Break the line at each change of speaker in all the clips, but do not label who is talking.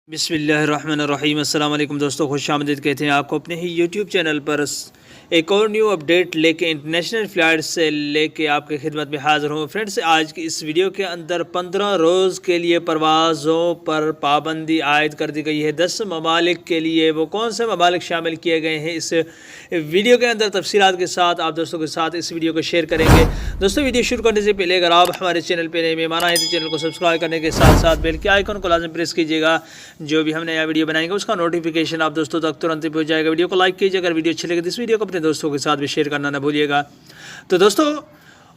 بسم اللہ الرحمن الرحیم۔ السلام علیکم دوستو، خوش آمدید کہتے ہیں آپ کو اپنے ہی یوٹیوب چینل پر ایک اور نیو اپڈیٹ لے کے انٹرنیشنل فلائٹ سے لے کے آپ کی خدمت میں حاضر ہوں۔ فرینڈس، آج کی اس ویڈیو کے اندر 15 روز کے لیے پروازوں پر پابندی عائد کر دی گئی ہے۔ 10 ممالک کے لیے وہ کون سے ممالک شامل کیے گئے ہیں، اس ویڈیو کے اندر تفصیلات کے ساتھ آپ دوستوں کے ساتھ اس ویڈیو کو شیئر کریں گے۔ دوستو، ویڈیو شروع کرنے سے پہلے اگر آپ ہمارے چینل پہ نئے مہمان آئے تو چینل کو سبسکرائب کرنے کے ساتھ ساتھ بیل کے آئیکن کو لازم پریس کیجیے گا۔ جو بھی ہم نیا ویڈیو بنائیں گے اس کا نوٹیفیکیشن آپ دوستوں تک ترنت پہنچ جائے گا۔ ویڈیو کو لائک کیجیے، اگر ویڈیو اچھی لگے تو اس ویڈیو کو اپنے دوستوں کے ساتھ بھی شیئر کرنا نہ بھولیے گا۔ تو دوستو،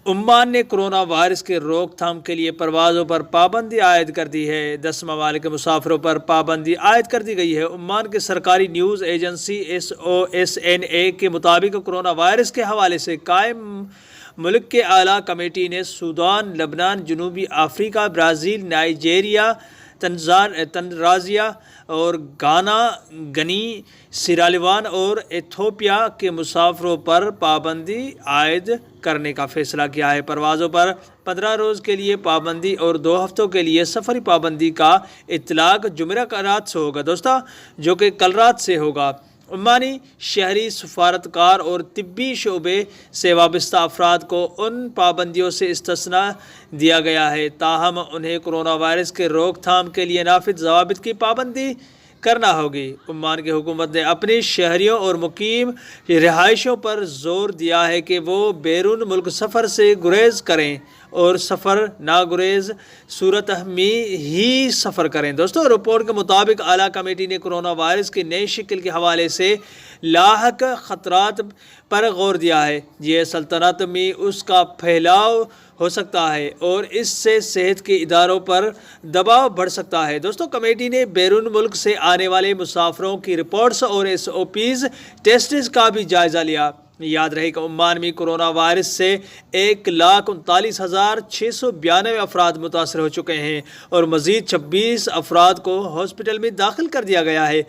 عمان نے کرونا وائرس کے روک تھام کے لیے پروازوں پر پابندی عائد کر دی ہے۔ 10 ممالک کے مسافروں پر پابندی عائد کر دی گئی ہے۔ عمان کے سرکاری نیوز ایجنسی SOSNA کے مطابق کورونا وائرس کے حوالے سے قائم ملک کے اعلیٰ کمیٹی نے سوڈان، لبنان، جنوبی افریقہ، برازیل، نائجیریا، تنزانیہ اور گانا، گنی، سیرالیون اور ایتھوپیا کے مسافروں پر پابندی عائد کرنے کا فیصلہ کیا ہے۔ پروازوں پر 15 روز کے لیے پابندی اور 2 ہفتوں کے لیے سفری پابندی کا اطلاق جمعرات رات سے ہوگا دوستو، جو کہ کل رات سے ہوگا۔ عمانی شہری سفارتکار اور طبی شعبے سے وابستہ افراد کو ان پابندیوں سے استثناء دیا گیا ہے، تاہم انہیں کرونا وائرس کے روک تھام کے لیے نافذ ضوابط کی پابندی کرنا ہوگی۔ عمان کی حکومت نے اپنی شہریوں اور مقیم رہائشیوں پر زور دیا ہے کہ وہ بیرون ملک سفر سے گریز کریں اور سفر ناگزیر صورت میں ہی سفر کریں۔ دوستو، رپورٹ کے مطابق اعلیٰ کمیٹی نے کرونا وائرس کی نئی شکل کے حوالے سے لاحق خطرات پر غور دیا ہے۔ یہ سلطنت میں اس کا پھیلاؤ ہو سکتا ہے اور اس سے صحت کے اداروں پر دباؤ بڑھ سکتا ہے۔ دوستو، کمیٹی نے بیرون ملک سے آنے والے مسافروں کی رپورٹس اور SOPs ٹیسٹس کا بھی جائزہ لیا۔ یاد رہے کہ عمان میں کرونا وائرس سے 1,39,692 افراد متاثر ہو چکے ہیں اور مزید 26 افراد کو ہاسپٹل میں داخل کر دیا گیا ہے۔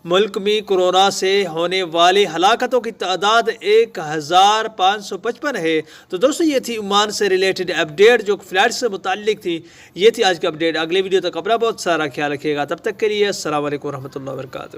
ملک میں کورونا سے ہونے والی ہلاکتوں کی تعداد 1,555 ہے۔ تو دوستو، یہ تھی عمان سے ریلیٹڈ اپڈیٹ جو فلائٹ سے متعلق تھی۔ یہ تھی آج کی اپڈیٹ۔ اگلے ویڈیو تک اپنا بہت سارا خیال رکھیے گا۔ تب تک کے لیے السلام علیکم ورحمۃ اللہ وبرکاتہ۔